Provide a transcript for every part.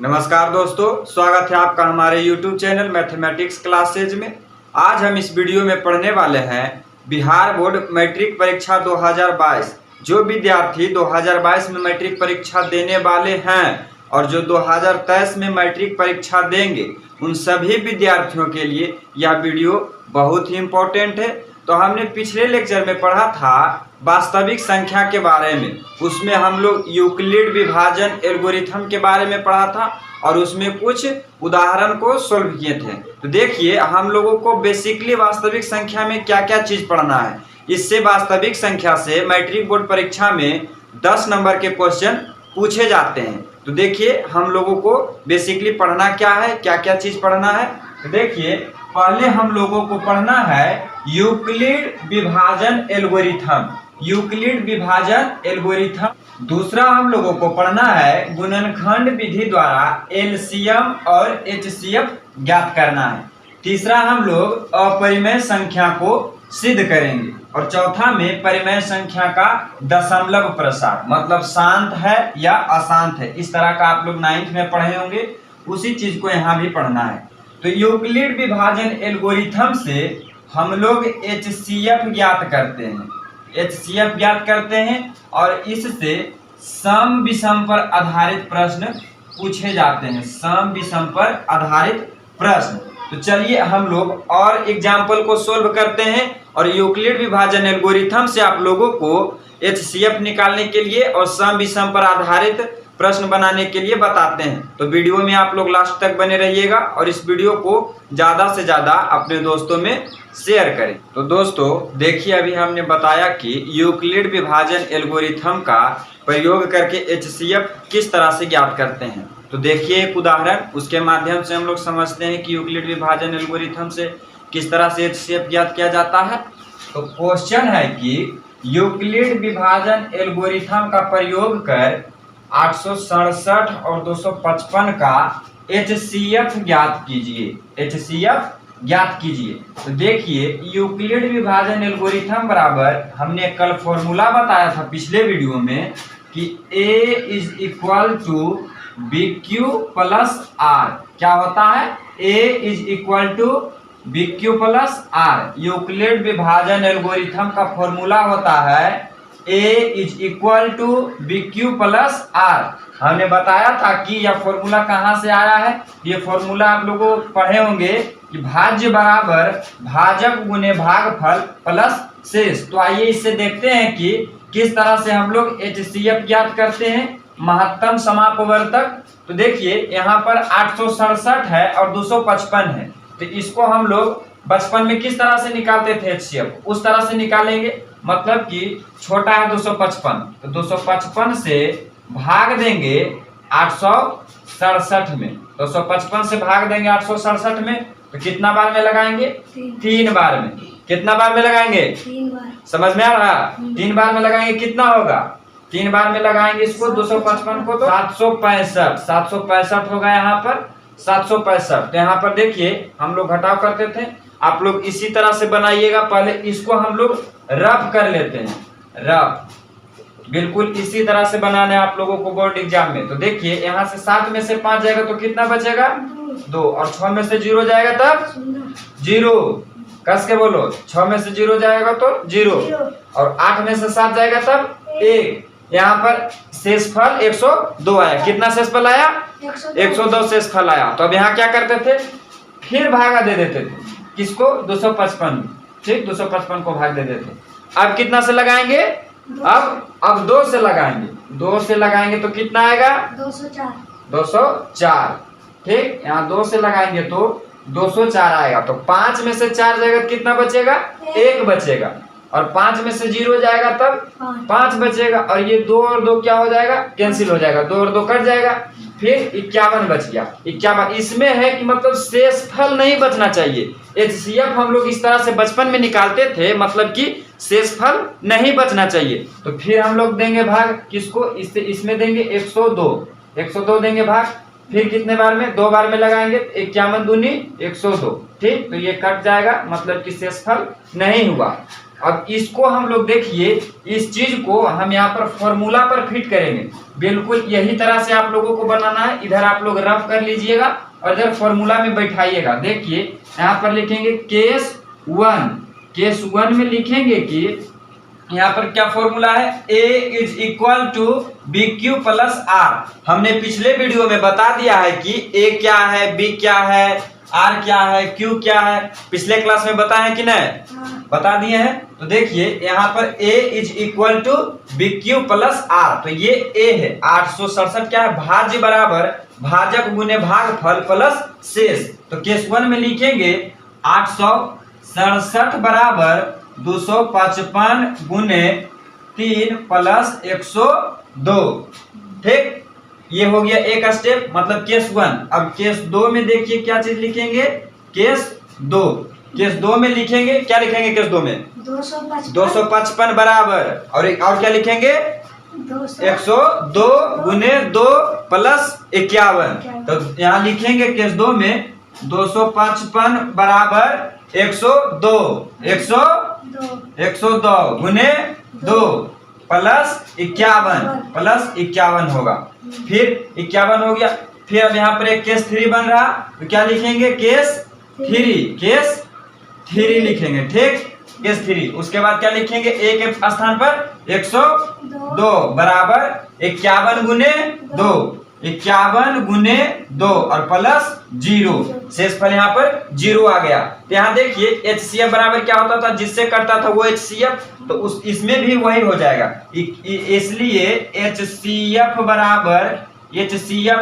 नमस्कार दोस्तों, स्वागत है आपका हमारे YouTube चैनल मैथमेटिक्स क्लासेज में। आज हम इस वीडियो में पढ़ने वाले हैं बिहार बोर्ड मैट्रिक परीक्षा 2022। जो विद्यार्थी 2022 में मैट्रिक परीक्षा देने वाले हैं और जो 2023 में मैट्रिक परीक्षा देंगे, उन सभी विद्यार्थियों के लिए यह वीडियो बहुत ही इम्पोर्टेंट है। तो हमने पिछले लेक्चर में पढ़ा था वास्तविक संख्या के बारे में। उसमें हम लोग यूक्लिड विभाजन एल्गोरिथम के बारे में पढ़ा था और उसमें कुछ उदाहरण को सोल्व किए थे। तो देखिए, हम लोगों को बेसिकली वास्तविक संख्या में क्या क्या चीज़ पढ़ना है। इससे वास्तविक संख्या से मैट्रिक बोर्ड परीक्षा में 10 नंबर के क्वेश्चन पूछे जाते हैं। तो देखिए, हम लोगों को बेसिकली पढ़ना क्या है, क्या क्या चीज़ पढ़ना है। तो देखिए, पहले हम लोगों को पढ़ना है यूक्लिड विभाजन एल्गोरिथम। यूक्लिड विभाजन एल्गोरिथम। दूसरा हम लोगों को पढ़ना है गुणनखंड विधि द्वारा एलसीएम और एचसीएफ ज्ञात करना है। तीसरा हम लोग अपरिमेय संख्या को सिद्ध करेंगे और चौथा में परिमेय संख्या का दशमलव प्रसार, मतलब शांत है या अशांत है। इस तरह का आप लोग 9th में पढ़े होंगे, उसी चीज को यहाँ भी पढ़ना है। तो यूक्लिड विभाजन एल्गोरिथम से हम लोग एचसीएफ ज्ञात करते हैं। एचसीएफ ज्ञात करते हैं और इससे सम विषम पर आधारित प्रश्न पूछे जाते हैं। सम विषम पर आधारित प्रश्न। तो चलिए हम लोग और एग्जाम्पल को सोल्व करते हैं और यूक्लिड विभाजन एल्गोरिथम से आप लोगों को एचसीएफ निकालने के लिए और सम विषम पर आधारित प्रश्न बनाने के लिए बताते हैं। तो वीडियो में आप लोग लास्ट तक बने रहिएगा और इस वीडियो को ज़्यादा से ज़्यादा अपने दोस्तों में शेयर करें। तो दोस्तों देखिए, अभी हमने बताया कि यूक्लिड विभाजन एल्गोरिथम का प्रयोग करके एचसीएफ किस तरह से ज्ञात करते हैं। तो देखिए एक उदाहरण, उसके माध्यम से हम लोग समझते हैं कि यूक्लिड विभाजन एल्गोरिथम से किस तरह से एचसीएफ ज्ञात किया जाता है। तो क्वेश्चन है कि यूक्लिड विभाजन एल्गोरिथम का प्रयोग कर 867 और 255 का एचसीएफ ज्ञात कीजिए। एचसीएफ ज्ञात कीजिए। तो देखिए, यूक्लिड विभाजन एल्गोरिथम बराबर, हमने कल फॉर्मूला बताया था पिछले वीडियो में कि A is equal to B Q plus R. क्या होता है? A is equal to B Q plus R. Euclid विभाजन एल्गोरिथम का फॉर्मूला होता है A is equal to B Q plus R. हमने बताया था कि यह फॉर्मूला कहाँ से आया है। ये फॉर्मूला आप लोगों पढ़े होंगे कि भाज्य बराबर भाजक गुने भागफल प्लस शेष। तो आइए इससे देखते हैं कि किस तरह से हम लोग एचसीएफ ज्ञात करते हैं, महत्तम समापवर्तक। तो देखिए, यहाँ पर 867 है और 255 है। तो इसको हम लोग बचपन में किस तरह से निकालते थे एचसीएफ, उस तरह से निकालेंगे। मतलब कि छोटा है 255, तो 255 से भाग देंगे 867 में। 255 से भाग देंगे 867 में, तो कितना बार में लगाएंगे? 3 बार में। कितना बार में लगाएंगे? 3 बार। समझ में आ रहा? 3 बार में लगाएंगे, कितना होगा? 3 बार में लगाएंगे इसको 255 को, तो 765 होगा। यहाँ पर 765। तो यहाँ पर देखिए, हम लोग घटाव करते थे, आप लोग इसी तरह से बनाइएगा। पहले इसको हम लोग रफ कर लेते हैं, रफ बिल्कुल इसी तरह से बनाना है आप लोगों को बोर्ड एग्जाम में। तो देखिए, यहाँ से 7 में से 5 जाएगा तो कितना बचेगा? 2। और 6 में से 0 जाएगा तब 0। कस के बोलो, 6 में से 0 जाएगा तो 0। और 8 में से 7 जाएगा तब 1। यहाँ पर शेषफल 102 आया। कितना शेषफल आया? 102 शेषफल आया। तो अब यहाँ क्या करते थे? फिर भागा दे देते थे। किसको? 255। ठीक, 255 को भाग दे देते। अब कितना से लगाएंगे? अब 2 से लगाएंगे। 2 से लगाएंगे तो कितना आएगा? 204। ठीक, यहाँ 2 से लगाएंगे तो 204 आएगा। तो 5 में से 4 जाएगा तो कितना बचेगा? 1 बचेगा। और 5 में से 0 जाएगा तब 5 बचेगा। और ये 2 और 2 क्या हो जाएगा? कैंसिल हो जाएगा। 2 और 2 कट जाएगा। फिर 51 बच गया। 51 इसमें है कि मतलब शेषफल नहीं बचना चाहिए। एचसीएफ हम लोग इस तरह से बचपन में निकालते थे, मतलब कि शेषफल नहीं बचना चाहिए। तो फिर हम लोग देंगे भाग किसको? इससे इसमें देंगे 102 देंगे भाग। फिर कितने बार में? 2 बार में लगाएंगे। 51 दूनी 102। ठीक, तो ये कट जाएगा, मतलब कि शेषफल नहीं हुआ। अब इसको हम लोग देखिए, इस चीज को हम यहाँ पर फॉर्मूला पर फिट करेंगे। बिल्कुल यही तरह से आप लोगों को बनाना है। इधर आप लोग रफ कर लीजिएगा और इधर फॉर्मूला में बैठाइएगा। देखिए यहाँ पर लिखेंगे केस वन में लिखेंगे कि यहाँ पर क्या फॉर्मूला है, A is equal to B Q plus R. हमने पिछले वीडियो में बता दिया है कि A क्या है, B क्या है, R क्या है, Q क्या है। पिछले क्लास में बताए हैं कि नहीं? बता दिए हैं। तो देखिए यहाँ पर A is equal to B Q plus R, तो ये A है। 867 क्या है, भाज्य बराबर भाजक गुने भागफल प्लस शेष। तो केस 1 में लिखेंगे 867 बराबर 255 गुने 3 प्लस 102। ठीक, ये हो गया एक स्टेप, मतलब केस 1। अब केस 2 में देखिए क्या चीज लिखेंगे, केस 2 में लिखेंगे, क्या लिखेंगे केस 2 में 255 बराबर और क्या लिखेंगे 102 गुने 2 प्लस 51। तो यहाँ लिखेंगे केस 2 में 255 बराबर 102 गुने 2 प्लस 51 होगा। फिर 51 हो गया। फिर अब यहाँ पर एक केस 3 बन रहा, तो क्या लिखेंगे केस 3 लिखेंगे। ठीक, केस 3। उसके बाद क्या लिखेंगे, A के स्थान पर 102 बराबर 51 गुने 2 और प्लस 0। शेषफल यहाँ पर 0 आ गया। तो यहाँ देखिए HCF बराबर क्या होता था, जिससे करता था वो HCF, तो इसमें भी वही हो जाएगा। इसलिए HCF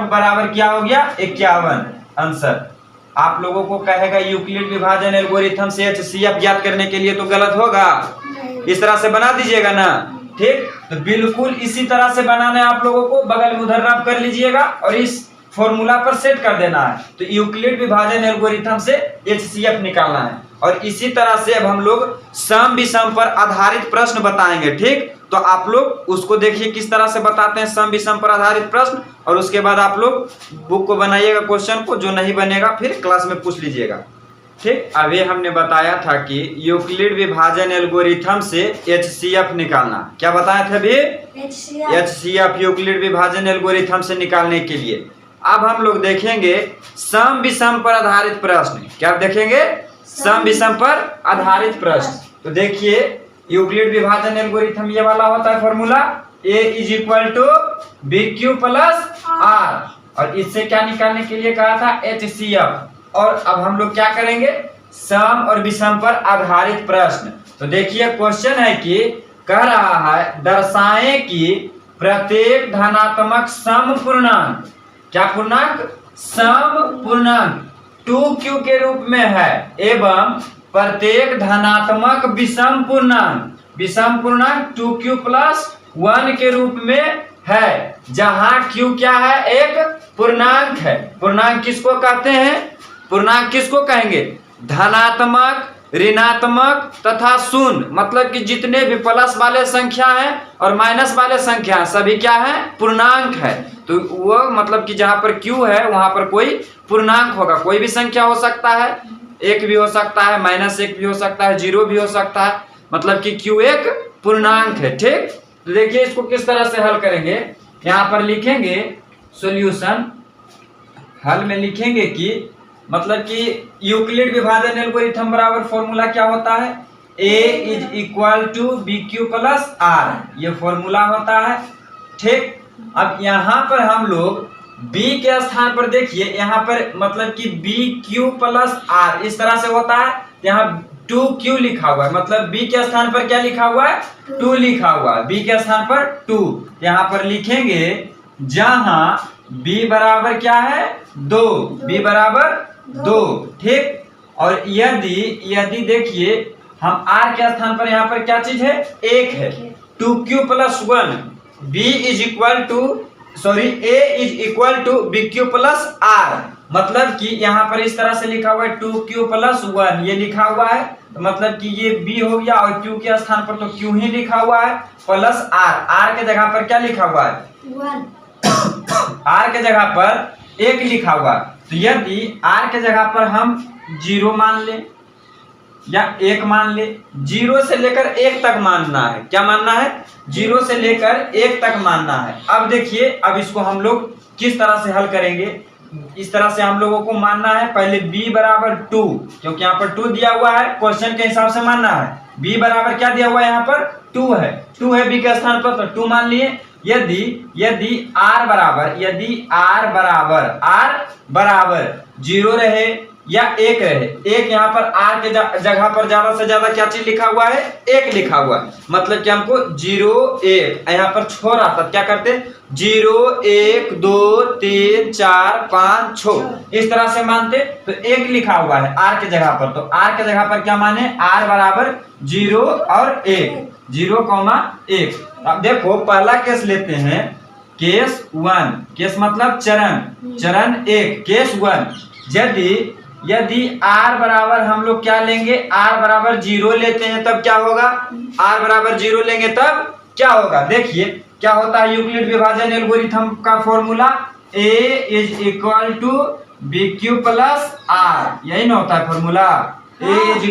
बराबर क्या हो गया 51। आंसर आप लोगों को कहेगा यूक्लिड विभाजन एल्गोरिथम से HCF ज्ञात करने के लिए, तो गलत होगा। इस तरह से बना दीजिएगा ना। ठीक, तो बिल्कुल इसी तरह से बनाना है आप लोगों को। बगल में उधर रफ कर लीजिएगा और इस फॉर्मूला पर सेट कर देना है। तो यूक्लिड विभाजन एल्गोरिथम से HCF निकालना है। और इसी तरह से अब हम लोग सम विषम पर आधारित प्रश्न बताएंगे। ठीक, तो आप लोग उसको देखिए किस तरह से बताते हैं सम विषम पर आधारित प्रश्न, और उसके बाद आप लोग बुक को बनाइएगा क्वेश्चन को। जो नहीं बनेगा फिर क्लास में पूछ लीजिएगा। ठीक, अभी हमने बताया था कि यूक्लिड विभाजन एल्गोरिथम से HCF निकालना। क्या बताए थे अभी? HCF यूक्लिड विभाजन एल्गोरिथम से निकालने के लिए। अब हम लोग देखेंगे सम विषम पर आधारित प्रश्न। क्या देखेंगे? सम विषम पर आधारित प्रश्न। तो देखिए यूक्लिड विभाजन एल्गोरिथम ये वाला होता है formula, A is equal to B Q plus R, और इससे क्या निकालने के लिए कहा था HCF। और अब हम लोग क्या करेंगे, सम और विषम पर आधारित प्रश्न। तो देखिए क्वेश्चन है कि कह रहा है दर्शाएं कि प्रत्येक धनात्मक सम पूर्णांक, क्या पूर्णांक, सम पूर्णांक 2q के रूप में है एवं प्रत्येक धनात्मक विषम पूर्णांक 2q प्लस 1 के रूप में है, जहां q क्या है, एक पूर्णांक है। पूर्णांक किसको कहते हैं, पूर्णांक किसको कहेंगे, धनात्मक, ऋणात्मक तथा शून्य, मतलब कि जितने भी प्लस वाले संख्या हैं और माइनस वाले संख्या सभी क्या है, पूर्णांक है। तो वो मतलब कि जहां पर q है वहां पर कोई पूर्णांक होगा। कोई भी संख्या हो सकता है, 1 भी हो सकता है, -1 भी हो सकता है, 0 भी हो सकता है, मतलब कि q एक पूर्णांक है। ठीक, तो देखिए इसको किस तरह से हल करेंगे। यहाँ पर लिखेंगे सॉल्यूशन, हल में लिखेंगे कि मतलब कि यूक्लिड विभाजन एल्गोरिथम बराबर फॉर्मूला क्या होता है, A is equal to B Q plus R, ये फॉर्मूला होता है। ठीक, अब यहाँ पर हम लोग B के स्थान पर देखिए, यहाँ पर मतलब कि बी क्यू प्लस आर इस तरह से होता है। यहाँ 2q लिखा हुआ है, मतलब B के स्थान पर क्या लिखा हुआ है, 2 लिखा हुआ है। B के स्थान पर 2 यहाँ पर लिखेंगे, जहां B बराबर क्या है, 2, B बराबर 2। ठीक, और यदि देखिए हम R के स्थान पर यहाँ पर क्या चीज है, 1 है, 2q plus 1, A is equal to B Q plus R, मतलब कि यहाँ पर इस तरह से लिखा हुआ है 2q प्लस 1, ये लिखा हुआ है, तो मतलब कि ये b हो गया और q के स्थान पर तो q ही लिखा हुआ है, प्लस r के जगह पर क्या लिखा हुआ है, 1 r के जगह पर 1 लिखा हुआ है। तो यदि r के जगह पर हम 0 मान लें, या 1 मान ले। 0 से लेकर 1 तक मानना है। क्या मानना है? 0 से लेकर 1 तक मानना है। अब देखिए, अब इसको हम लोग किस तरह से हल करेंगे। इस तरह से हम लोगों को मानना है, पहले b बराबर 2, क्योंकि यहाँ पर 2 दिया हुआ है, क्वेश्चन के हिसाब से मानना है। b बराबर क्या दिया हुआ है? यहाँ पर 2 है, 2 है b के स्थान पर, तो 2 मान लिए। यदि r बराबर 0 रहे या 1 रहे, 1 यहाँ पर r के जगह पर ज्यादा से ज्यादा क्या चीज लिखा हुआ है? 1 लिखा हुआ है, मतलब कि हमको 0 1 यहाँ पर छोड़ रहा था, क्या करते? 0 1 2 3 4 5 6 इस तरह से मानते, तो 1 लिखा हुआ है r के जगह पर, तो r के जगह पर क्या माने? r बराबर 0 और 1, 0,1। अब देखो, पहला केस लेते हैं, केस 1, केस मतलब चरण 1, केस 1। यदि r बराबर हम लोग क्या लेंगे? r बराबर 0 लेते हैं, तब क्या होगा? r बराबर 0 लेंगे तब क्या होगा? देखिए क्या होता है यूक्लिड विभाजन एल्गोरिथम का formula, a = bq plus r, यही ना होता है formula, a =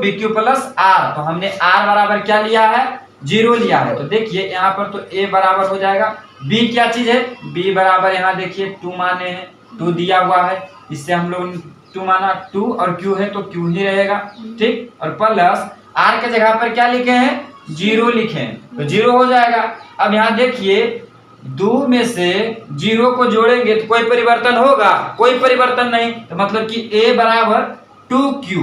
bq plus r। तो हमने r बराबर क्या लिया है? 0 लिया है। तो देखिए यहाँ पर तो a बराबर हो जाएगा, b क्या चीज है? b बराबर यहाँ देखिए 2 माने हैं, 2 दिया हुआ है, इससे हम लोग 2 माना, 2 और q है तो q ही रहेगा, ठीक। और प्लस r के जगह पर क्या लिखे हैं? 0 लिखे हैं, तो 0 हो जाएगा। अब यहाँ देखिए, 2 में से 0 को जोड़ेंगे तो कोई परिवर्तन होगा? कोई परिवर्तन नहीं, तो मतलब कि a बराबर 2q,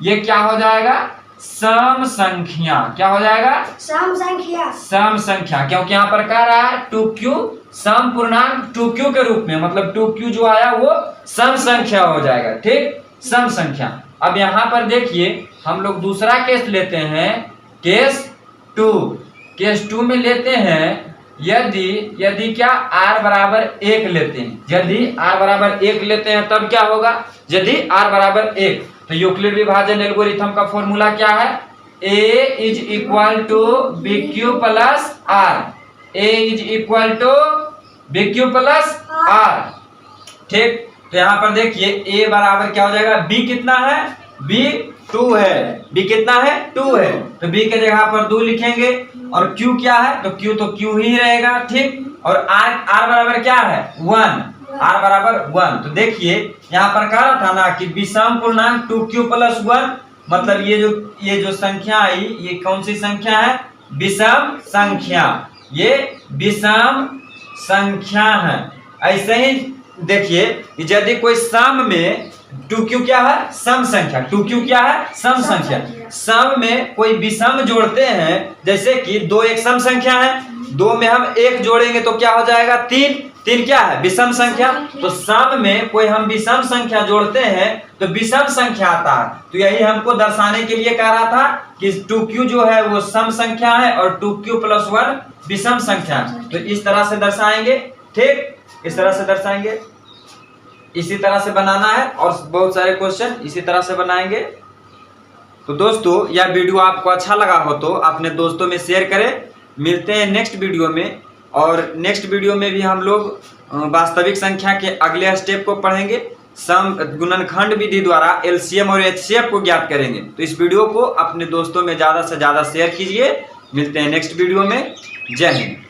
ये क्या हो जाएगा? सम संख्या। क्या हो जाएगा? सम संख्या, क्योंकि यहाँ पर कह रहा है 2q सम पूर्णांक 2q के रूप में, मतलब 2q जो आया वो सम संख्या हो जाएगा, ठीक, सम संख्या। अब यहाँ पर देखिए, हम लोग दूसरा केस लेते हैं, केस 2। केस 2 में लेते हैं, यदि क्या r बराबर 1 लेते हैं, यदि r बराबर 1 लेते हैं तब क्या होगा? यदि r बराबर 1, तो यूक्लिड विभाजन एल्गोरिथम का फॉर्मूला क्या है? a = bq plus r, a = bq plus r, ठीक। तो यहाँ पर देखिए a बराबर क्या हो जाएगा? b कितना है? b 2 है, b कितना है? 2 है, तो b के जगह पर 2 लिखेंगे, और q क्या है? तो q ही रहेगा, ठीक। और r बराबर क्या है? 1, r बराबर 1। तो देखिए यहाँ पर कह रहा था ना कि विषम पूर्णांक 2q प्लस 1, मतलब ये जो संख्या आई, ये कौन सी संख्या है? विषम संख्या, ये विषम संख्या है। ऐसे ही देखिए, यदि कोई सम में 2q क्या है? सम संख्या, 2q क्या है? सम संख्या। सम में कोई विषम जोड़ते हैं, जैसे कि 2 एक सम संख्या है, 2 में हम 1 जोड़ेंगे तो क्या हो जाएगा? 3 क्या है? विषम संख्या। तो सम में कोई हम विषम संख्या जोड़ते हैं तो विषम संख्या आता है। तो यही हमको दर्शाने के लिए कह रहा था कि 2q जो है वो सम संख्या है और 2q प्लस 1 विषम संख्या। तो इस तरह से दर्शाएंगे, ठीक, इस तरह से दर्शाएंगे, इसी तरह से बनाना है, और बहुत सारे क्वेश्चन इसी तरह से बनाएंगे। तो दोस्तों, यह वीडियो आपको अच्छा लगा हो तो अपने दोस्तों में शेयर करें। मिलते हैं नेक्स्ट वीडियो में, और नेक्स्ट वीडियो में भी हम लोग वास्तविक संख्या के अगले स्टेप को पढ़ेंगे। सम गुणनखंड विधि द्वारा एलसीएम और एचसीएफ को ज्ञात करेंगे। तो इस वीडियो को अपने दोस्तों में ज़्यादा से ज़्यादा शेयर कीजिए। मिलते हैं नेक्स्ट वीडियो में। जय हिंद।